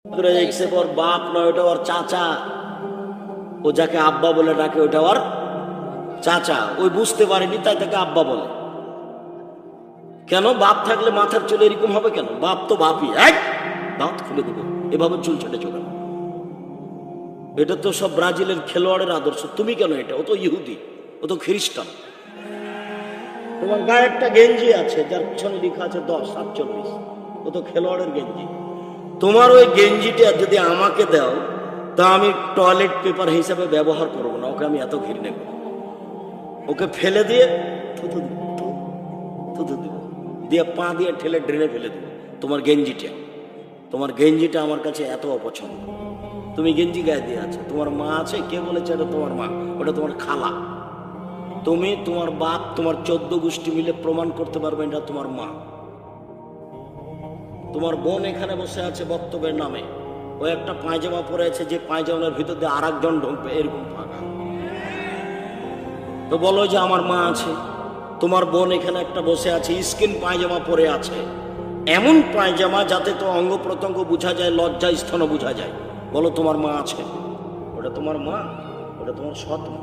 ওর বাপ নয়, ওটা ওর চাচা। ও যাকে আব্বা বলে ডাকে ওটা ওর চাচা। ওই বুঝতে পারেনি তাই তাকে আব্বা বলে। কেন? বাপ থাকলে মাথার চুল এরকম হবে কেন? বাপ তো বাপই, এক দাঁত খুলে দেবো এভাবে চুল ছেটে চলে। এটা তো সব ব্রাজিলের খেলোয়াড়ের আদর্শ। তুমি কেন এটা? ও তো ইহুদি, ও তো খ্রিস্টান। তোমার গায়ে একটা গেঞ্জি আছে যার পিছনে লেখা আছে 10-47, ও তো খেলোয়াড়ের গেঞ্জি। তোমার ওই গেঞ্জিটা যদি আমাকে দাও তা আমি টয়লেট পেপার হিসাবে ব্যবহার করবো না। ওকে আমি এত ঘৃণা করি। ওকে ফেলে দিয়ে থুতু দিব, দিয়ে পা দিয়ে ঠেলে ড্রেনে ফেলে দেবো। তোমার গেঞ্জিটা আমার কাছে এত অপছন্দ। তুমি গেঞ্জি গায়ে দিয়ে আছে, তোমার মা আছে, কে বলেছে এটা তোমার মা? ওটা তোমার খালা। তুমি, তোমার বাপ, তোমার 14 গোষ্ঠী মিলে প্রমাণ করতে পারবে এটা তোমার মা। তোমার বোন এখানে বসে আছে বক্তব্যের নামে, ও একটা পায়জামা পরে আছে, যে পায়জামার ভিতর দিয়ে আর একজন ঢুকবে, এরকম ফাঁকা। তো বলো যে আমার মা আছে। তোমার বোন এখানে একটা বসে আছে, স্কিন পায়জামা পরে আছে, এমন পায়জামা যাতে তো অঙ্গ প্রত্যঙ্গ বোঝা যায়, লজ্জা স্থানও বোঝা যায়। বলো তোমার মা আছে? ওটা তোমার মা? ওটা তোমার সৎ মা।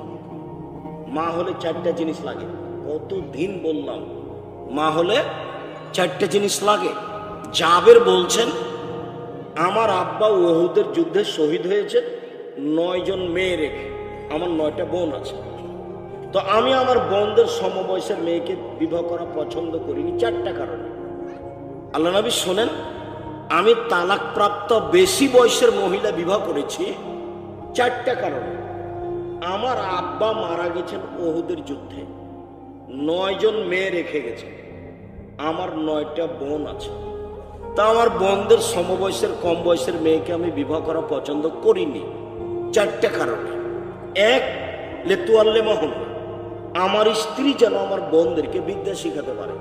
মা হলে 4টা জিনিস লাগে। কতদিন বললাম, মা হলে 4টা জিনিস লাগে। জাবের বলছেন, আমার আব্বা উহুদের যুদ্ধে শহীদ হয়েছে 9 জন মেয়ে রেখে। আমার 9টা বোন আছে। তো আমি আমার বোনদের সমবয়সের মেয়েকে বিবাহ করা পছন্দ করিনি 4টা কারণে। আল্লাহ নবী শোনেন, আমি তালাক প্রাপ্ত বেশি বয়সের মহিলা বিবাহ করেছি 4টা কারণে। আমার আব্বা মারা গেছেন উহুদের যুদ্ধে, 9 জন মেয়ে রেখে গেছে। আমার 9টা বোন আছে। তা আমার বোনদের সমবয়সের কম বয়সের মেয়েকে আমি বিবাহ করা পছন্দ করিনি 4টা কারণে। এক, লেতুয়াল্লে মহন, আমার স্ত্রী যেন আমার বোনদেরকে বিদ্যা শিখাতে পারে।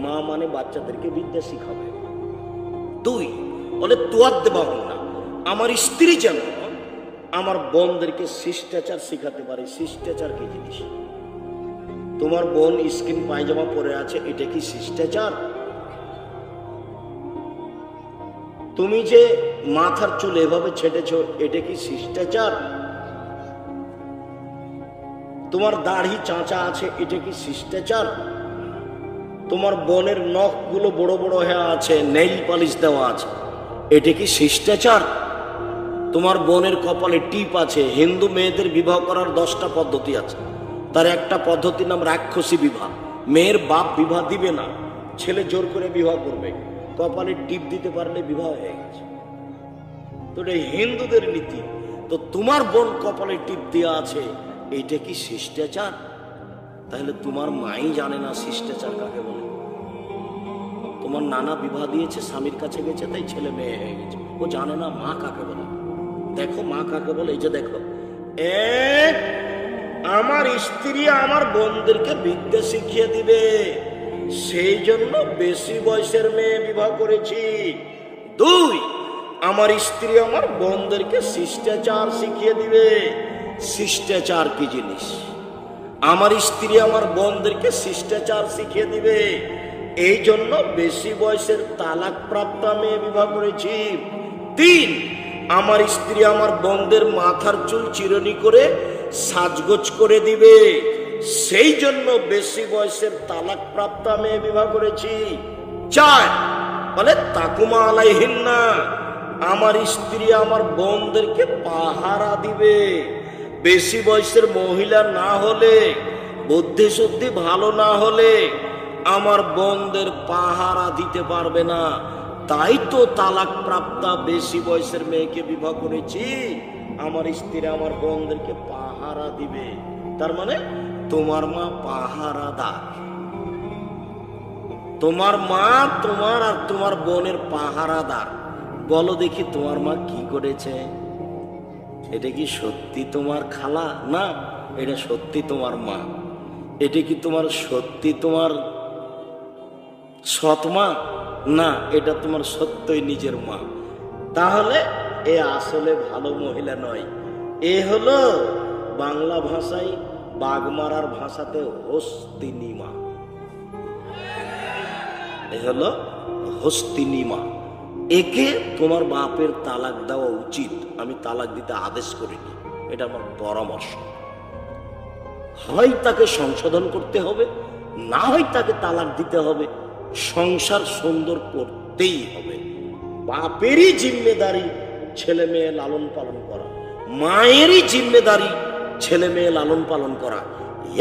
মা মানে বাচ্চাদেরকে বিদ্যা শিখাবে। 2, বলে তুয়াদ্দে বাহন না, আমার স্ত্রী যেন আমার বোনদেরকে শিষ্টাচার শিখাতে পারে। শিষ্টাচার কি জিনিস? তোমার বোন স্কিন পায়জামা পরে আছে, এটা কি শিষ্টাচার? তুমি যে মাথার চুল এভাবে ছেটেছ, এটা কি শিষ্টাচার? তোমার দাড়ি চাঁচা আছে, এটা কি শিষ্টাচার? তোমার বোনের নখগুলো বড় বড় হয়ে আছে, নেইল পালিশ দেওয়া আছে, এটা কি শিষ্টাচার? তোমার বোনের কপালে টিপ আছে। হিন্দু মেয়েদের বিবাহ করার 10টা পদ্ধতি আছে, তার একটা পদ্ধতির নাম রাক্ষসী বিবাহ। মেয়ের বাপ বিবাহ দিবে না, ছেলে জোর করে বিবাহ করবে। কপালে টিপ দিতে পারলে বিবাহ হয়ে গেছে। তো এটা হিন্দুদের নীতি। তো তোমার বোন কপালে টিপ দেওয়া আছে, এইটা কি শিষ্টাচার? তাহলে তোমার মাই জানে না শিষ্টাচার কাকে বলে। তোমার নানা বিবাহ দিয়েছে, স্বামীর কাছে গেছে, তাই ছেলে মেয়ে হয়ে গেছে। ও জানে না মা কাকে বলে। দেখো মা কাকে বলে। এই যে দেখো, এক, আমার স্ত্রী আমার বোনদেরকে বিদ্যা শিখিয়ে দিবে, সেই জন্য বেশি বয়সের মেয়ে বিবাহ করেছি। 2, আমার স্ত্রী আমার বোনদেরকে শিষ্টাচার শিখিয়ে দিবে। শিষ্টাচার কি জিনিস? আমার স্ত্রী আমার বোনদেরকে শিষ্টাচার শিখিয়ে দিবে, এই জন্য বেশি বয়সের তালাক প্রাপ্ত মেয়ে বিবাহ করেছি। 3, আমার স্ত্রী আমার বোনদের মাথার চুল চিরুনি করে সাজগোজ করে দিবে, সেই জন্য বেশি বয়সের তালাক প্রাপ্ত মেয়ে বিবাহ করেছি। 4, বলে তাকুমা আলাইহিন্না, আমার স্ত্রী আমার বোনদেরকে পাহারা দিবে। বেশি বয়সের মহিলা না হলে, বুদ্ধি শুদ্ধি ভালো না হলে আমার বোনদের পাহারা দিতে পারবে না। তাই তো তালাক প্রাপ্তা বেশি বয়সের মেয়েকে বিবাহ করেছি, আমার স্ত্রী আমার বোনদেরকে পাহারা দিবে। তার মানে তোমার মা পাহারাদার। তোমার মা তোমার আর তোমার বোনের পাহারাদার। বলো দেখি তোমার মা কি করেছে? এটা কি সত্যি তোমার খালা? না, এটা সত্যি তোমার মা। এটা কি তোমার সত্যি তোমার সৎ মা? না, এটা তোমার সত্যই নিজের মা। তাহলে এ আসলে ভালো মহিলা নয়। এ হলো বাংলা ভাষায়, বাগমারার ভাষাতে হস্তিনী মা। এ হলো হস্তিনী মা। একে তোমার বাপের তালাক দেওয়া উচিত, আমি তালাক দিতে আদেশ করিনি, এটা আমার পরামর্শ। হয় তাকে সংশোধন করতে হবে, না হয় তাকে তালাক দিতে হবে, সংসার সুন্দর করতেই হবে। বাপেরই জিম্মেদারি ছেলে মেয়ে লালন পালন করা, মায়েরই জিম্মেদারি ছেলে মেয়ে লালন পালন করা।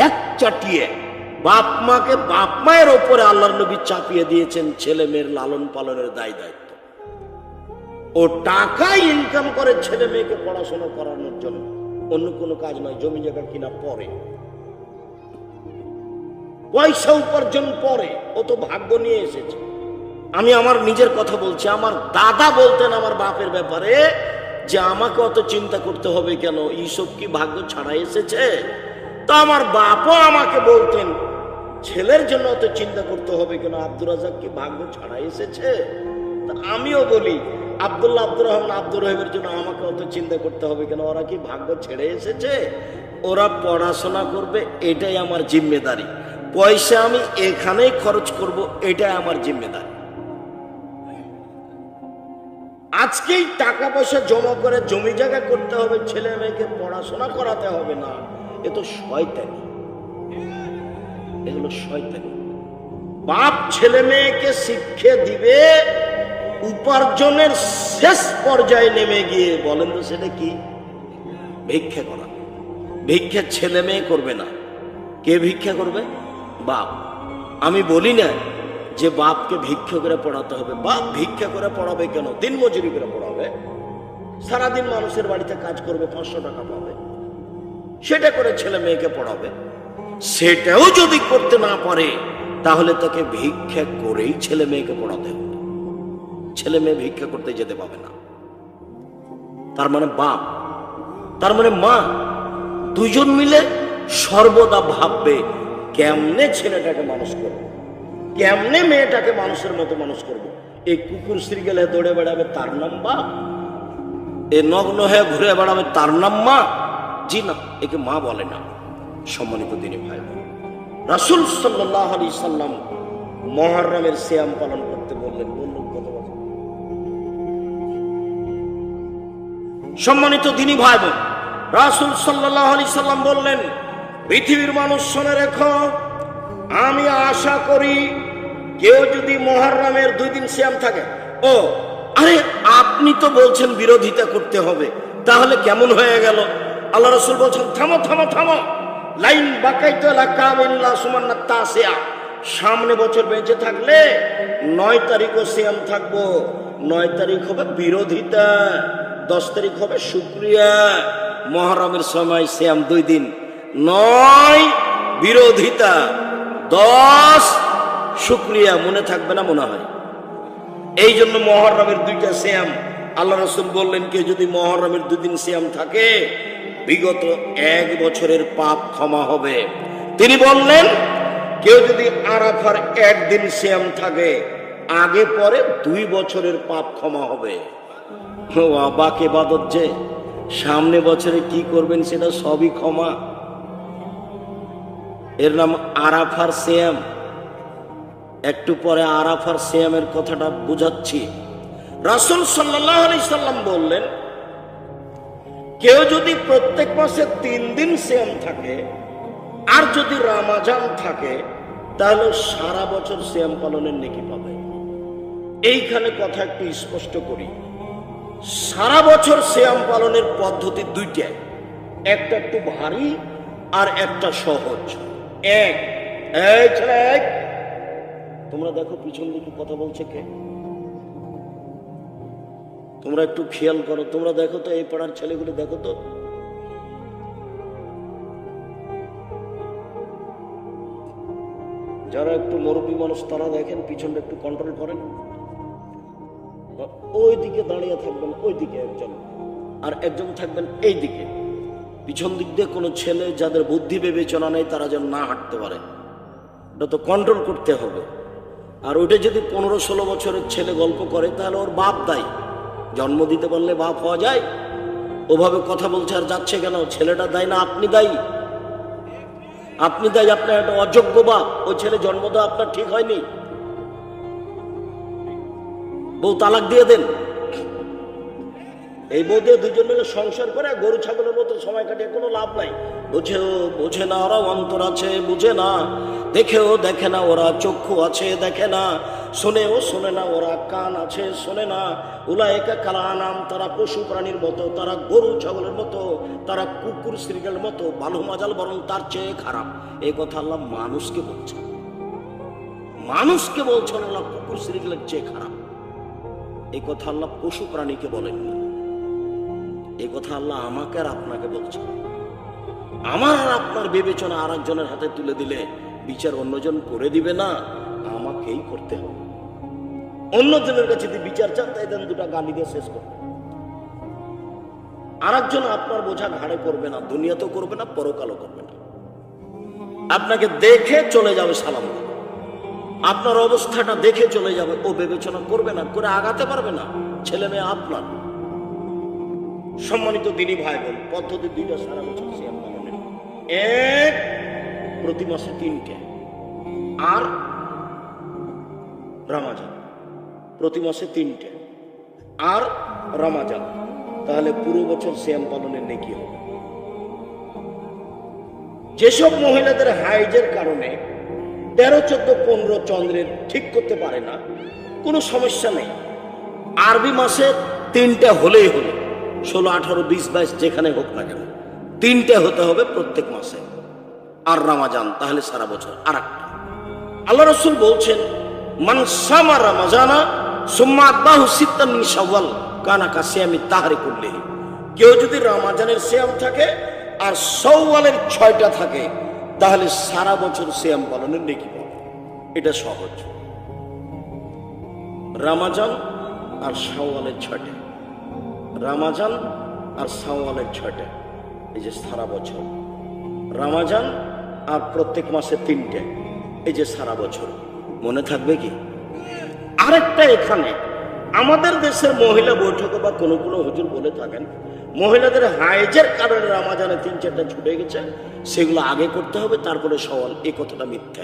এক চাটিয়ে বাপ মাকে বাপ মায়ের ওপরে আল্লাহর নবী চাপিয়ে দিয়েছেন ছেলে মেয়ের লালন পালনের দায় দায়িত্ব। ও টাকা ইনকাম করে ছেলে মেয়েকে পড়াশোনা করানোর জন্য, অন্য কোনো কাজ নয়। জমি জায়গা কিনা পরে, পয়সা উপার্জন পরে, ও তো ভাগ্য নিয়ে এসেছে। আমি আমার নিজের কথা বলছি। আমার দাদা বলতেন আমার বাপের ব্যাপারে যে আমাকে অত চিন্তা করতে হবে কেন, এইসব কি ভাগ্য ছাড়া এসেছে? তো আমার বাপও আমাকে বলতেন ছেলের জন্য অত চিন্তা করতে হবে কেন, আব্দুর রাজাক কি ভাগ্য ছাড়া এসেছে? তা আমিও বলি আব্দুল্লাহ, আব্দুর রহমান, আব্দুর রহিমের জন্য আমাকে অত চিন্তা করতে হবে কেন, ওরা কি ভাগ্য ছেড়ে এসেছে? ওরা পড়াশোনা করবে, এটাই আমার জিম্মেদারি। পয়সা আমি এখানেই খরচ করব, এটাই আমার জিম্মেদারি। আজকেই টাকা পয়সা জমা করে জমি জায়গা করতে হবে, ছেলে মেয়েকে পড়াশোনা করাতে হবে না, এ তো শয়তানি, এগুলো শয়তানি। বাপ ছেলে মেয়েকে শিক্ষা দিবে উপার্জনের শেষ পর্যায়ে নেমে গিয়ে। বলেন তো সেটা কি? ভিক্ষা করা। ভিক্ষা ছেলে মেয়ে করবে না, কে ভিক্ষা করবে? বাপ। আমি বলি না যে বাপকে ভিক্ষা করে পড়াতে হবে। বাপ ভিক্ষা করে পড়াবে কেন? দিন মজুরি করে পড়াবে, সারাদিন মানুষের বাড়িতে কাজ করবে, 500 টাকা পাবে, সেটা করে ছেলে মেয়েকে পড়াবে। সেটাও যদি করতে না পারে তাহলে তাকে ভিক্ষা করেই ছেলে মেয়েকে পড়াতে হবে। ছেলে মেয়ে ভিক্ষা করতে যেতে পাবে না। তার মানে বাপ, তার মানে মা, দুজন মিলে সর্বদা ভাববে কেমনে ছেলেটাকে মানুষ করবো, কেমনে মেয়েটাকে মানুষের মতো মানুষ করব। এই কুকুর শ্রীগেলে দৌড়ে বেড়াবে তার নাম বাপ, এ নগ্ন হয়ে ঘুরে বেড়াবে তার নাম মা? জি না, একে মা বলে না। সম্মানিত দিনী ভাই, রাসূল সাল্লাল্লাহু আলাইহি সাল্লাম মুহররমের সিয়াম পালন করতে বললেন। কত বছর? সম্মানিত দিনী ভাই বোন, রাসূল সাল্লাল্লাহু আলাইহি সাল্লাম বললেন, পৃথিবীর মানুষ শুনে রেখো, আমি আশা করি কেউ যদি মুহররমের 2 দিন সিয়াম থাকে। ও আরে, আপনি তো বলছেন বিরোধিতা করতে হবে, তাহলে কেমন হয়ে গেল? আল্লাহ রাসূল বলছেন থামো থামো থামো, লাইন বাকাইতু লাকামিল্লা সুমান্নাত তাসিয়া, সামনে বছর বেঁচে থাকলে 9 তারিখও সিয়াম থাকবো। 9 তারিখ হবে বিরোধিতা, 10 তারিখ হবে শুকরিয়া। মুহররমের সময় সিয়াম 2 দিন, 9 বিরোধিতা, 10 শুকরিয়া। মনে থাকবে না মনে হয়? এই জন্য মুহররমের 2টা সিয়াম। আল্লাহ রাসূল বললেন কেউ যদি মুহররমের 2 দিন সিয়াম থাকে বিগত 1 বছরের পাপ ক্ষমা হবে। তিনি বললেন কেউ যদি আরাফার 1 দিন সিয়াম থাকে আগে পরে 2 বছরের পাপ ক্ষমা হবে। অবাক ইবাদত যে, সামনে বছরে কি করবেন সেটা সবই ক্ষমা। এর নাম আরাফার সিয়াম। একটু পরে আরাফার সিয়ামের কথাটা বুঝাচ্ছি। রাসূল সাল্লাল্লাহু আলাইহি সাল্লাম বললেন কেউ যদি প্রত্যেক মাসে 3 দিন সিয়াম থাকে আর যদি রমজান থাকে তাহলে সারা বছর সিয়াম পালনের নেকি পাবে। এইখানে কথা একটু স্পষ্ট করি, সারা বছর সিয়াম পালনের পদ্ধতি 2টা, একটা একটু ভারী আর একটা সহজ। এই ছেলে, তোমরা দেখো পিছন দিকে কথা বলছে কে? তোমরা একটু খেয়াল করো, তোমরা দেখো তো, এই পাড়ার ছেলেগুলো দেখো তো। যারা একটু মুরব্বী মানুষ তারা দেখেন, পিছনটা একটু কন্ট্রোল করেন। ওই দিকে দাঁড়িয়ে থাকবেন, ওই দিকে একজন, আর একজন থাকবেন এই দিকে। পিছন দিক দিয়ে কোনো ছেলে যাদের বুদ্ধি বিবেচনা নেই তারা যেন না হাঁটতে পারে, এটা তো কন্ট্রোল করতে হবে। আর ওইটা যদি 15-16 বছরের ছেলে গল্প করে তাহলে ওর বাপ দায়ী। জন্ম দিতে পারলে বাপ হওয়া যায়? ওভাবে কথা বলছে আর যাচ্ছে কেন? ছেলেটা দায়ী না আপনি দায়ী? আপনি দায়ী, আপনার একটা অযোগ্য বাপ। ওই ছেলে জন্ম দেওয়া আপনার ঠিক হয়নি। বউ তালাক দিয়ে দেন। এই বউ দিয়ে দুজন মিলে সংসার করে গরু ছাগলের মতো সময় কাটিয়ে কোনো লাভ নাই। বুঝেও বোঝে না, ওরা অন্তর আছে বুঝে না, দেখেও দেখে না, ওরা চক্ষু আছে দেখে না, শোনেও শোনে না, ওরা কান আছে শোনে না। উলায়েকা কাল আনাম, তারা পশু প্রাণীর মতো, তারা গরু ছাগলের মতো, তারা কুকুর শ্রীগের মতো, বালু মাজাল বরং তার চেয়ে খারাপ। এই কথা আল্লাহ মানুষকে বলছেন, মানুষকে বলছেন আল্লাহ কুকুর শ্রীগেলের চেয়ে খারাপ। এই কথা আল্লাহ পশু প্রাণীকে বলেননি। এই কথা আল্লাহ আমাকে আর আপনাকে বলছে। আমার আর আপনার বিবেচনা আর একজনের হাতে তুলে দিলে বিচার অন্যজন করে দিবে না, আমাকেই করতে হবে। অন্যজনের কাছে যদি বিচার চান তাই দেন, দুটা গালি দিয়ে শেষ করবে। আর একজন আপনার বোঝা ঘাড়ে করবে না, দুনিয়াতেও করবে না, পরকালও করবে না। আপনাকে দেখে চলে যাবে সালাম, আপনার অবস্থাটা দেখে চলে যাবে, ও বিবেচনা করবে না, করে আগাতে পারবে না। ছেলে মেয়ে আপনার। সম্মানিত দিনী ভাই বোন, পদ্ধতি দুইটা সারা বছর সিয়াম পালনের। এক, প্রতি মাসে 3টে, আর রমাজান প্রতি মাসে 3টে, আর রমাজান। তাহলে পুরো বছর সিয়াম পালনের নেকি হবে। যেসব মহিলাদের হাইজের কারণে 13, 14, 15 চন্দ্রের ঠিক করতে পারে না, কোনো সমস্যা নেই। আরবি মাসে 3টে হলেই হলো, 16, 18, 20, 22 যেখানে হোক না কেন 3টে হতে হবে প্রত্যেক মাসে। আর রমাজান তাহলে সারা বছর আর একটা। আল্লাহ রাসূল বলছেন, মান সামা রমাজানা সুম্মা আতবাহু সিত্তান মিন শাওয়াল কানা কাসিয়ামি তাহরি কুল্লিহি। কেউ যদি রমাজানের সিয়াম থাকে আর শাওয়ালের 6টা থাকে, তাহলে সারা বছর সিয়াম পালনের নেকি পাবে। এটা সহজ। রমাজান আর শাওয়ালের 6টা, রমাজান আর শাওয়ালের 6টা, এই যে সারা বছর। রমাজান আর প্রত্যেক মাসে 3টে, এই যে সারা বছর। মনে থাকবে কি? আরেকটা, এখানে আমাদের দেশের মহিলা বৈঠকে বা কোনো কোনো হুজুর বলে থাকেন, মহিলাদের হাইজের কারণে রমাজানে 3-4টা ছুটে গেছে, সেগুলো আগে করতে হবে, তারপরে শাওয়াল। এই কথাটা মিথ্যা।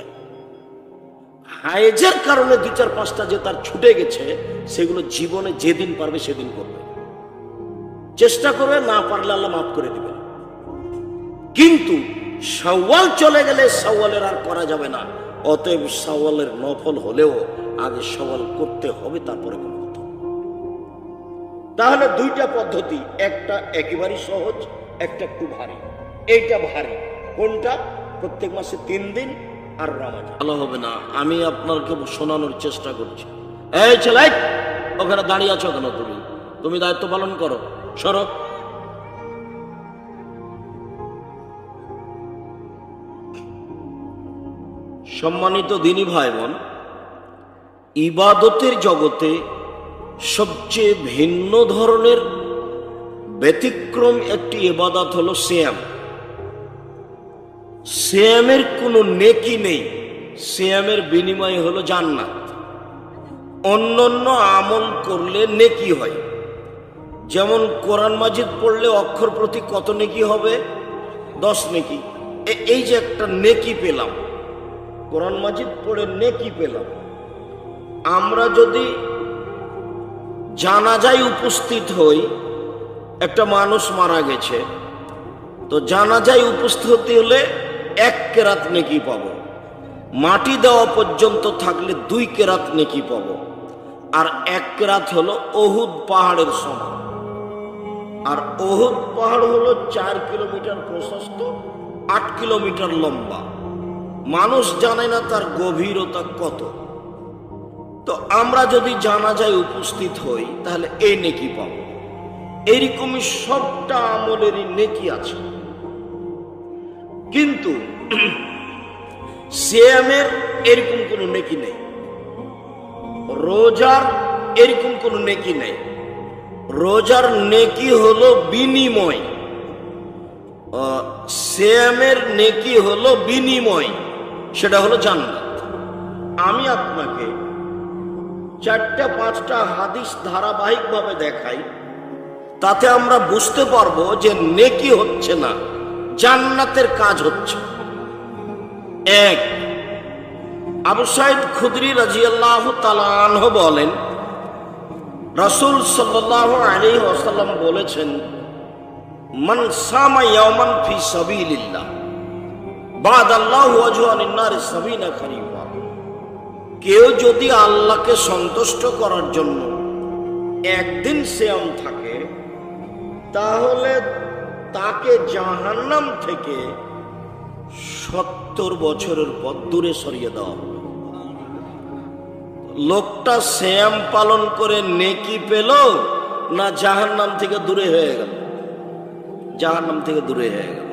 হাইজের কারণে 2-4-5টা যে তার ছুটে গেছে, সেগুলো জীবনে যেদিন পারবে সেদিন করবে, চেষ্টা করবে, না পারলে আল্লাহ মাফ করে দিবেন। কিন্তু শাওয়াল চলে গেলে শাওয়ালের আর করা যাবে না। অতএব শাওয়ালের নফল হলেও আগে শাওয়াল করতে হবে, তারপরে কোনো কথা। তাহলে 2টা পদ্ধতি, একটা একেবারেই সহজ, একটা একটু ভারী। এইটা ভারী। কোনটা? প্রত্যেক মাসে 3 দিন আর রমাজান। ভালো হবে না, আমি আপনাকে শোনানোর চেষ্টা করছি। এই ছেলে, ওখানে দাঁড়িয়ে আছো কেন? তুমি দায়িত্ব পালন করো, সরো। সম্মানিত দিনী ভাই বোন, ইবাদতের জগতে সবচেয়ে ভিন্ন ধরনের ব্যতিক্রম একটি ইবাদত হলো সিয়াম। সিয়ামের কোনো নেকি নেই, সিয়ামের বিনিময় হলো জান্নাত। অন্যান্য আমল করলে নেকি হয়, যেমন কোরআন মাজিদ পড়লে অক্ষর প্রতি কত নেকি হবে? 10 নেকি। এই যে একটা নেকি পেলাম, কোরআন মাজিদ পড়ে নেকি পেলাম। আমরা যদি জানাজায় উপস্থিত হই, একটা মানুষ মারা গেছে, তো জানাজায় উপস্থিত হলে 1 কেরাত নেকি পাবো। মাটি দেওয়া পর্যন্ত থাকলে 2 কেরাত নেকি পাবো। আর 1 কেরাত হলো উহুদ পাহাড়ের সমান। আর উহুদ পাহাড় হলো 4 কিলোমিটার প্রশস্ত, 8 কিলোমিটার লম্বা। মানুষ জানে না তার গভীরতা কত। তো আমরা যদি জানাজায় উপস্থিত হই, তাহলে এই নেকি পাবো। এইরকমই সবটা আমলেরই নেকি আছে। কিন্তু সিয়ামের এরকম কোনো নেকি নেই, রোজার এরকম কোনো নেকি নেই। রোজার নেকি হলো বিনিময়, সিয়ামের নেকি হলো বিনিময়, সেটা হলো জান্নাত। আমি আপনাকে 4-5টা হাদিস ধারাবাহিকভাবে দেখাই, তাতে আমরা বুঝতে পারবো যে নেকি হচ্ছে না, জান্নাতের কাজ হচ্ছে। 1, আবু সাঈদ খুদরি রাদিয়াল্লাহু তাআলা আনহু বলেন, রাসূল সাল্লাল্লাহু আলাইহি ওয়াসাল্লাম বলেছেন, মান সামা ইয়াওমান ফি সাবিলিল্লাহ বাদাল্লাহু ওয়াজহু আনিন নার সাবিনা খরিফা। কেউ যদি আল্লাহকে সন্তুষ্ট করার জন্য একদিন সিয়াম থাকে, তাহলে তাকে জাহান্নাম থেকে 70 বছরের পথ দূরে সরিয়ে দেওয়া হবে। লোকটা সিয়াম পালন করে নেকি পেল না জাহান্নাম থেকে দূরে হয়ে গেল? জাহান্নাম থেকে দূরে হয়ে গেল।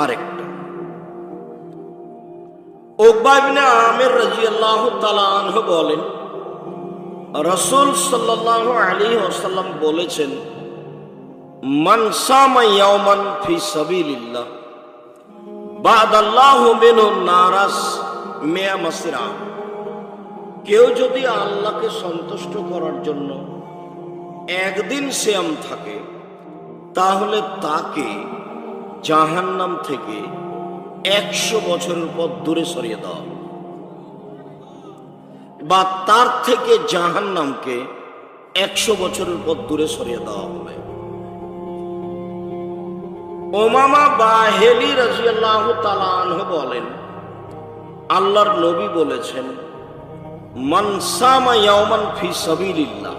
আরেকটা, উকবা ইবনে আমির রাদিয়াল্লাহু তাআলা আনহু বলেন, রাসূল সাল্লাল্লাহু আলাইহি ওয়াসাল্লাম বলেছেন, মান সামা ইয়াওমান ফি সাবিলিল্লাহ বাদাল্লাহু মিনহু নারাস মিয়া মাসরা। কেউ যদি আল্লাহকে সন্তুষ্ট করার জন্য একদিন সিয়াম থাকে, তাহলে তাকে জাহান্নাম থেকে 100 বছরের পথ দূরে সরিয়ে দেওয়া, বা তার থেকে জাহান্নামকে 100 বছরের পথ দূরে সরিয়ে দেওয়া হবে। উমামা বাহিলি রাদিয়াল্লাহু তাআলা আনহু বলেন, আল্লাহর নবী বলেছেন, মান সামা ইয়াওমান ফি সাবিলিল্লাহ।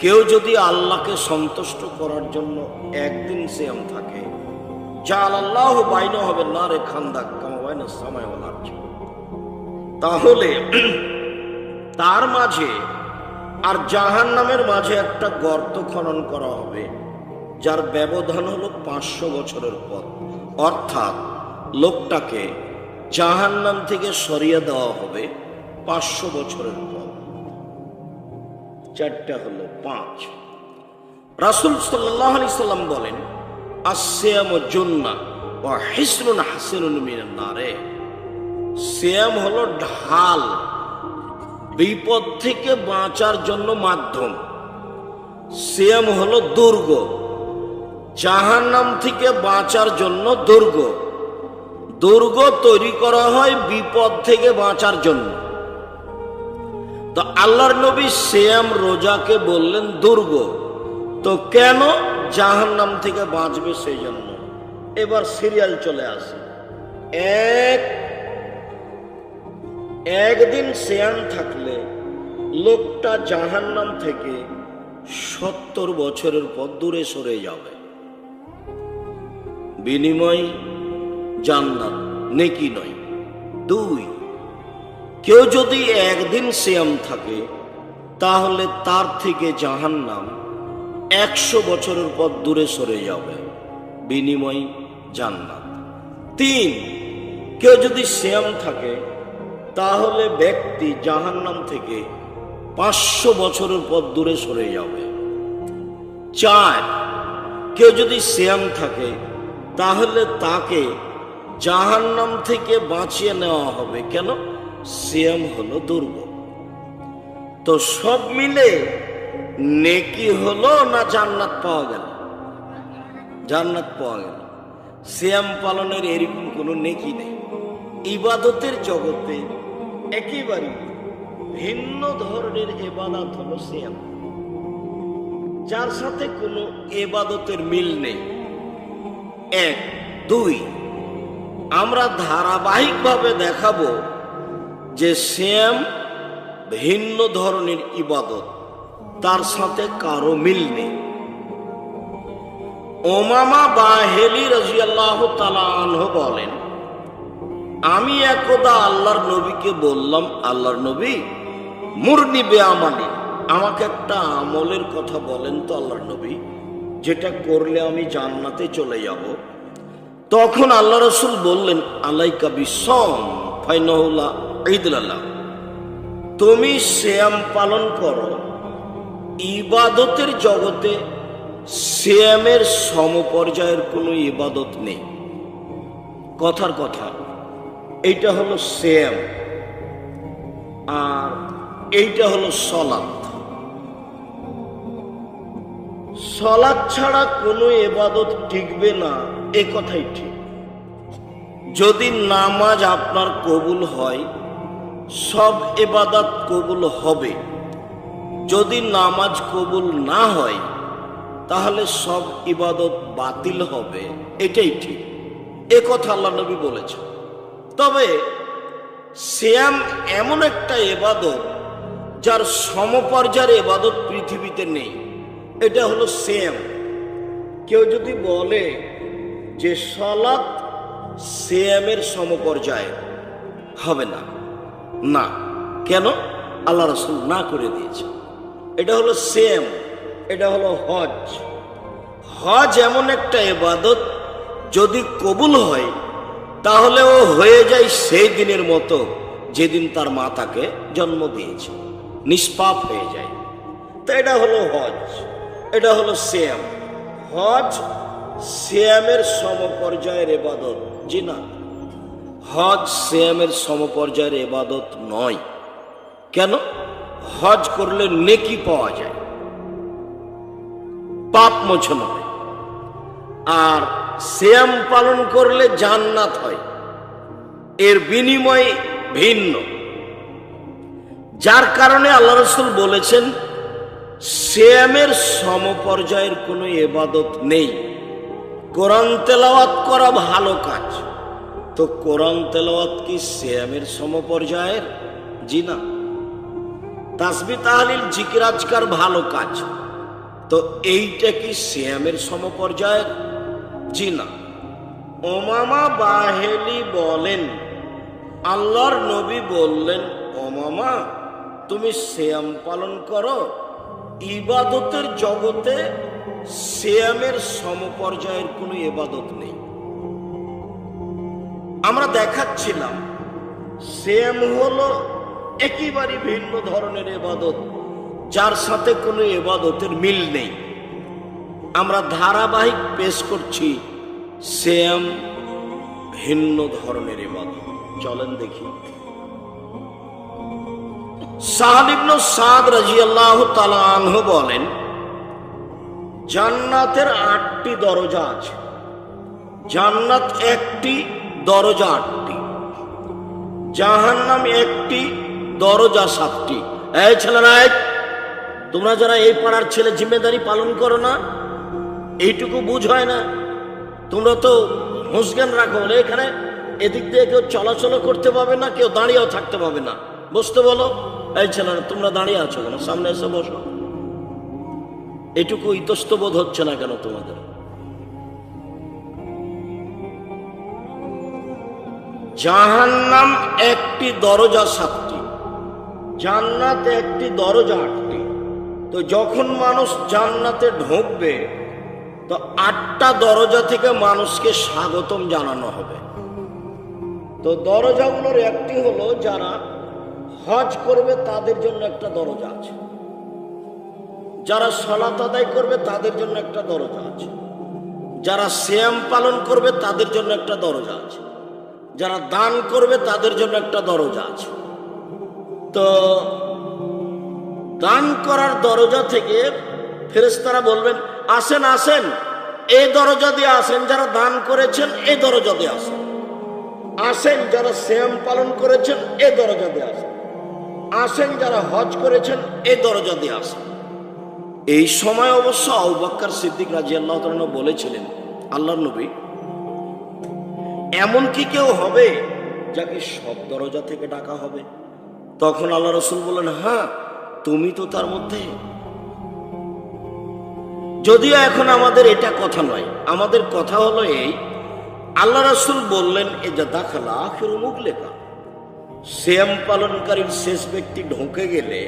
কেউ যদি আল্লাহকে সন্তুষ্ট করার জন্য একদিন সিয়াম থাকে, জাআলাল্লাহু বাইনাহু ওয়া বাইনান নারে খান্দাক কামা বাইনাস সামাই ওয়াল আরদ। তাহলে তার মাঝে আর জাহান্নামের মাঝে একটা গর্ত খনন করা হবে, যার ব্যবধান হলো 500 বছরের পথ। অর্থাৎ লোকটাকে জাহান্নাম থেকে সরিয়ে দেওয়া হবে 500 বছরের পথ। চারটা হলো 5। রাসূল সাল্লাল্লাহু আলাইহি সাল্লাম বলেন, আসসিয়ামু জুন্নাহ ওয়া হিসনুন হাসিনুন মিনান নারে। সিয়াম হলো ঢাল, বিপদ থেকে বাঁচার জন্য মাধ্যম। সিয়াম হলো দুর্গ, জাহান্নাম থেকে বাঁচার জন্য দুর্গ। দুর্গ তৈরি করা হয় বিপদ থেকে বাঁচার জন্য। তো আল্লাহর নবী সিয়াম রোজাকে বললেন দুর্গ। তো কেন? জাহান্নাম থেকে বাঁচবে সেই জন্য। এবার সিরিয়াল চলে আসে। একদিন সিয়াম থাকলে লোকটা জাহান্নাম থেকে 70 বছরের পর দূরে সরে যাবে। বিনিময় জান্নাত, নেকি নয়। 2, কেউ যদি একদিন সিয়াম থাকে, তাহলে তার থেকে জাহান্নাম 100 বছরের পর দূরে সরে যাবে। বিনিময় জান্নাত। 3, কেউ যদি সিয়াম থাকে, তাহলে ব্যক্তি জাহান্নাম থেকে 500 বছরের পর দূরে সরে যাবে। 4, কেউ যদি সিয়াম থাকে, তাহলে তাকে জাহান্নাম থেকে বাঁচিয়ে নেওয়া হবে। কেন? সিয়াম হলো দুর্গ। তো সব মিলে নেকি হলো না জান্নাত পাওয়া গেল? জান্নাত পাওয়া গেল। সিয়াম পালনের এরকম কোনো নেকি নেই। ইবাদতের জগতে একেবারে ভিন্ন ধরনের ইবাদত হলো সিয়াম, যার সাথে কোনো ইবাদতের মিল নেই। 1, 2, আমরা ধারাবাহিকভাবে দেখাবো যে সিয়াম ভিন্ন ধরনের ইবাদত, তার সাথে কারো মিল নেই। উমামা বাহিলি রাদিয়াল্লাহু তাআলা আনহু বলেন, আমি একদা আল্লাহর নবীকে বললাম, আল্লাহর নবী, মুরনি বেআমালি, আমাকে একটা আমলের কথা বলেন তো আল্লাহর নবী, যেটা করলে আমি জান্নাতে চলে যাব। তখন আল্লাহ রাসূল বললেন, আলাইকা বিসম ফাইনাহু লা ঈদা লাহ। তুমি সিয়াম পালন করো। ইবাদতের জগতে সিয়ামের সমপর্যায়ের কোনো ইবাদত নেই। কথার কথা, এইটা হলো সিয়াম আর এইটা হলো সালাত। সালাত ছাড়া কোনো ইবাদত টিকবে না, এ কথাই ঠিক। যদি নামাজ আপনার কবুল হয়, সব ইবাদত কবুল হবে। যদি নামাজ কবুল না হয় তাহলে সব ইবাদত বাতিল হবে, এটাই ঠিক। এ কথা আল্লাহ নবী বলেছেন। তবে সিয়াম এমন একটা ইবাদত যার সমপর্যায়ের ইবাদত পৃথিবীতে নেই, এটা হলো সিয়াম। কেউ যদি বলে যে সালাত সিয়ামের সমপর্যায়ে, হবে না। না, কেন? আল্লাহ রাসূল না করে দিয়েছে। এটা হলো সিয়াম, এটা হলো হজ। হজ এমন একটা ইবাদত যদি কবুল হয় তাহলে ও হয়ে যায় সেই দিনের মতো যেদিন তার মা তাকে জন্ম দিয়েছে, নিষ্পাপ হয়ে যায়। তো এটা হলো হজ, এটা হলো সিয়াম। হজ সিয়ামের সমপর্যায়ের ইবাদত, জি না, হজ সিয়ামের সমপর্যায়ের ইবাদত নয়। কেন? হজ করলে নেকি পাওয়া যায়, পাপ মোচন হয়। আর সিয়াম পালন করলে জান্নাত হয়, এর বিনিময় ভিন্ন। যার কারণে আল্লাহ রাসূল বলেছেন সিয়ামের সমপর্যায়ের কোনো ইবাদত নেই। কোরআন তেলাওয়াত করা ভালো কাজ, তো কোরআন তেলাওয়াত কি সিয়ামের সমপর্যায়ের? জি না। তাসবিহ তাহলিল জিকির আজকার ভালো কাজ, তো এইটা কি সিয়ামের সমপর্যায়ের? জি না। ওমামা বাহেলি বলেন, আল্লাহর নবী বললেন, ওমামা তুমি সিয়াম পালন করো, ইবাদতের জগতে সিয়ামের সমপর্যায়ের কোনো ইবাদত নেই। আমরা দেখাচ্ছিলাম সিয়াম হলো একেবারে ভিন্ন ধরনের ইবাদত, যার সাথে কোনো ইবাদতের মিল নেই। আমরা ধারাবাহিক পেশ করছি সিয়াম ভিন্ন ধরনের ইবাদত। চলেন দেখি। সাহল ইবনে সাদ রাদিয়াল্লাহু তাআলা আনহু বলেন, জান্নাতের 8টি দরজা আছে। জান্নাত একটি, দরজা 8টি। জাহান্নাম একটি, দরজা 7টি। এই ছেলেরা, তোমরা যারা এই পাড়ার ছেলে জিম্মেদারি পালন করো না, এইটুকু বুঝ হয় না? তোমরা তো হুঁশজ্ঞান রাখো, বলে এখানে এদিক দিয়ে কেউ চলাচল করতে পাবে না, কেউ দাঁড়িয়েও থাকতে পাবে না। বসতে বলো। এই ছেলেরা, তোমরা দাঁড়িয়ে আছো কেন? সামনে এসে বসো। এটুকু ইতস্তবোধ হচ্ছে না কেন তোমাদের? জাহান্নাম একটি, দরজা 7টি। জান্নাত একটি, দরজা 8টি। তো যখন মানুষ জান্নাতে ঢুকবে তো 8টা দরজা থেকে মানুষকে স্বাগতম জানানো হবে। তো দরজাগুলোর একটি হলো যারা হজ করবে তাদের জন্য একটা দরজা আছে, যারা সালাত আদায় করবে তাদের জন্য একটা দরজা আছে, যারা সিয়াম পালন করবে তাদের জন্য একটা দরজা আছে, যারা দান করবে তাদের জন্য একটা দরজা আছে। তো দান করার দরজা থেকে ফেরেশতারা বলবেন, আসেন আসেন, এই দরজা দিয়ে আসেন যারা দান করেছেন, এই দরজা দিয়ে আসেন। আসেন যারা সিয়াম পালন করেছেন, এই দরজা দিয়ে আসেন। আসেন যারা হজ করেছেন, এই দরজা দিয়ে আসেন। এই সময় অবশ্য আবু বকর সিদ্দিক রাদিয়াল্লাহু তাআলা বলেছিলেন, আল্লাহর নবী, এমন কি কেউ হবে যাকে সব দরজা থেকে ডাকা হবে? তখন আল্লাহ রাসূল বললেন, হ্যাঁ, তুমি তো তার মধ্যে। যদিও এখন আমাদের এটা কথা নয়, আমাদের কথা হলো এই, আল্লাহ রাসূল বললেন, এজা দাখালা আখিরু মুগলিকা, সিয়াম পালনকারীর শেষ ব্যক্তি ঢুকে গেলে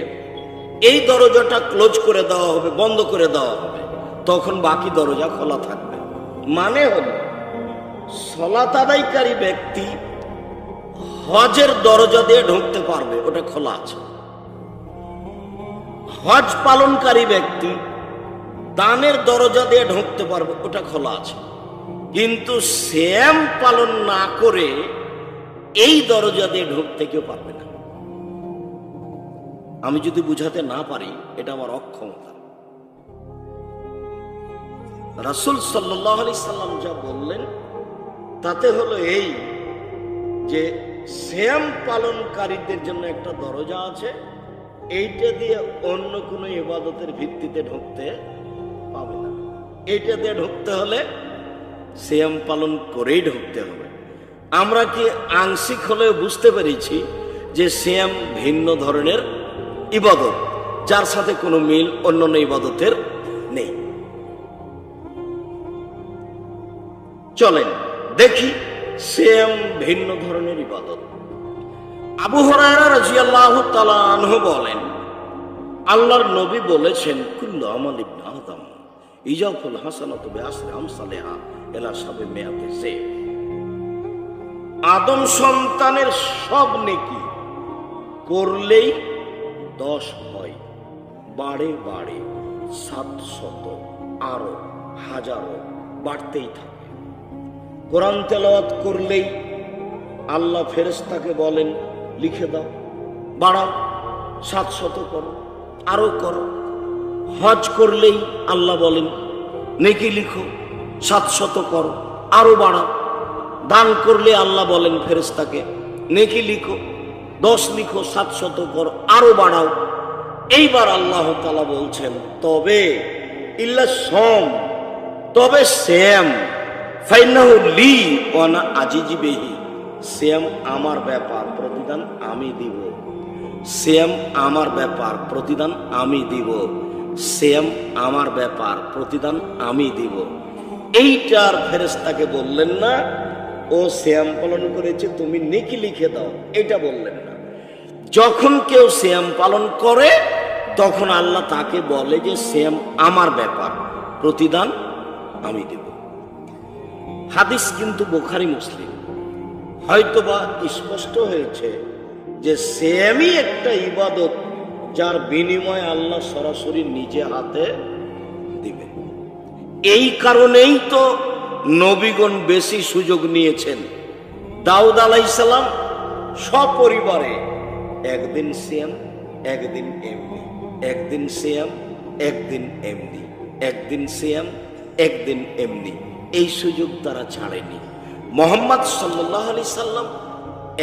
এই দরজাটা ক্লোজ করে দেওয়া হবে, বন্ধ করে দেওয়া হবে, তখন বাকি দরজা খোলা থাকবে। মানে হল সালাত আদায়কারী ব্যক্তি হজের দরজা দিয়ে ঢুকতে পারবে, ওটা খোলা আছে। হজ পালনকারী ব্যক্তি দানের দরজা দিয়ে ঢুকতে পারবে, ওটা খোলা আছে। কিন্তু সিয়াম পালন না করে এই দরজা দিয়ে ঢুকতে কেউ পারবে না। আমি যদি বুঝাতে না পারি, এটা আমার অক্ষমতা। রাসূল সাল্লাল্লাহু আলাইহি সাল্লাম যা বললেন তাতে হলো এই যে সিয়াম পালনকারীদের জন্য একটা দরজা আছে, এইটা দিয়ে অন্য কোনো ইবাদতের ভিত্তিতে ঢুকতে পাবে না। এইটা দিয়ে ঢুকতে হলে সিয়াম পালন করেই ঢুকতে হবে। আমরা কি আংশিক হলেও বুঝতে পেরেছি যে সিয়াম ভিন্ন ধরনের ইবাদত, যার সাথে কোনো মিল অন্যান্য ইবাদতের নেই। চলেন দেখি সিয়াম ভিন্ন ধরনের ইবাদত। আবু হুরায়রা রাদিয়াল্লাহু তাআলা আনহু বলেন, আল্লাহর নবী বলেছেন, কুল্লু আমাল ইবনে আদম ইজাফুল হাসানাতু বিআশরি আমসালিহা ইলা সাবি মিয়াতি সে। আদম সন্তানের সব নেকি করলেই 10 হয়, বাড়ে বাড়ে 700 আরো হাজারো বাড়তেই থাকে। কোরআন তেলাওয়াত করলেই আল্লাহ ফেরেশতাকে বলেন লিখে দাও, বাড়াও, 700 করো, আরো করো। হজ করলেই আল্লাহ বলেন নেকি লিখো, 700 করো, আরো বাড়াও। দান করলে আল্লাহ বলেন ফেরেশতাকে নেকি লিখো, 10 লিখো, 700 করো, আরো বাড়াও। এইবার আল্লাহ তাআলা বলছেন তবে ইল্লা সম, তবে সিয়াম ফাইন্নাহু লি ওয়া আনা আজিজি বিহি, সিয়াম আমার ব্যাপার, প্রতিদান আমি দিব। সিয়াম আমার ব্যাপার, প্রতিদান আমি দিব। সিয়াম আমার ব্যাপার, প্রতিদান আমি দিব। এইটার ফেরেশতাকে বললেন না ও সিয়াম পালন করেছে তুমি নেকি লিখে দাও, এটা বললেন না। যখন কেউ সিয়াম পালন করে তখন আল্লাহ তাকে বলে যে সিয়াম আমার ব্যাপার, প্রতিদান আমি দেব। হাদিস কিন্তু বুখারী মুসলিম। হয়তোবা স্পষ্ট হয়েছে যে সিয়ামই একটা ইবাদত যার বিনিময়ে আল্লাহ সরাসরি নিজে হাতে দিবেন। এই কারণেই তো নবীগণ বেশি সুযোগ নিয়েছেন। দাউদ আলাইহিস সালাম সপরিবারে একদিন সিয়াম, একদিন এমনি, একদিন সিয়াম, একদিন এমনি, একদিন সিয়াম, একদিন এমনি, এই সুযোগ তারা ছাড়েনি। মুহাম্মদ সাল্লাল্লাহু আলাইহি সাল্লাম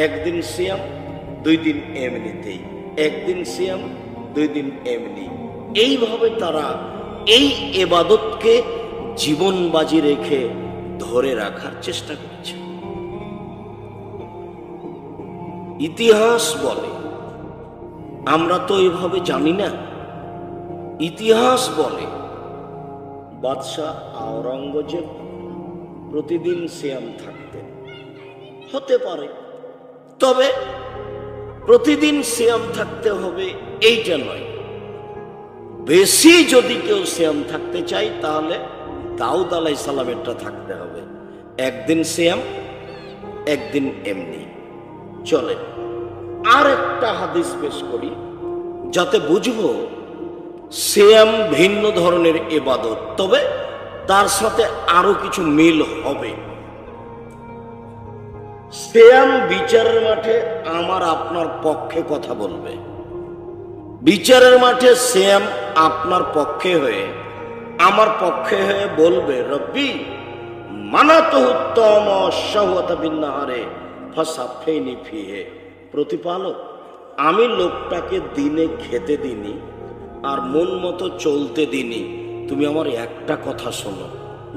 একদিন সিয়াম, 2 দিন এমনিতেই, একদিন সিয়াম, 2 দিন এমনি, এইভাবে তারা এই ইবাদতকে জীবন বাজি রেখে ধরে রাখার চেষ্টা করছে। ইতিহাস বলে, আমরা তো এইভাবে জানি না, ইতিহাস বলে বাদশাহ আওরঙ্গজেব প্রতিদিন সিয়াম থাকতেন। হতে পারে, তবে প্রতিদিন সিয়াম থাকতে হবে এইটা নয়। বেশি যদি কেউ সিয়াম থাকতে চায় তাহলে দাউদ আলাইহিস সালামেরটা থাকতে হবে, একদিন সিয়াম, একদিন এমনি। চলে আর একটা হাদিস পেশ করি যাতে বুঝবো সিয়াম ভিন্ন ধরনের ইবাদত, তবে তার সাথে আরো কিছু মিল হবে। সিয়াম বিচারের মাঠে আমার আপনার পক্ষে কথা বলবে। বিচারের মাঠে সিয়াম আপনার পক্ষে হয়ে, আমার পক্ষে হয়ে বলবে, রব্বি মানাতুহু তাম শাহওয়াতা বিন্নাহারে ফাসাফাইনি ফিহে, প্রতিপালক আমি লোকটাকে দিনে খেতে দিনি আর মন মতো চলতে দিনি, তুমি আমার একটা কথা শোনো,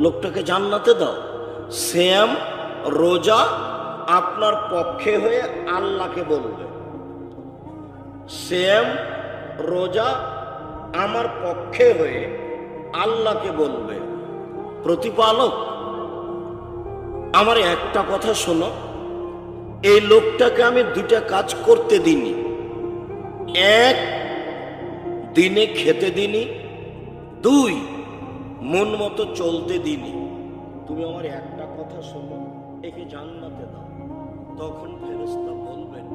লোকটাকে জান্নাতে দাও। সিয়াম রোজা আপনার পক্ষে হয়ে আল্লাহকে বলবে, সিয়াম রোজা আমার পক্ষে হয়ে আল্লাহকে বলবে, প্রতিপালক আমার একটা কথা শোনো, এই লোকটাকে আমি 2টা কাজ করতে দিনি, 1 দিনে খেতে দিনি, 2 মন মতো চলতে দিনি, তুমি আমার একটা কথা শোনো, একে জান্নাতে দাও। তখন ফেরেশতা বলবেন,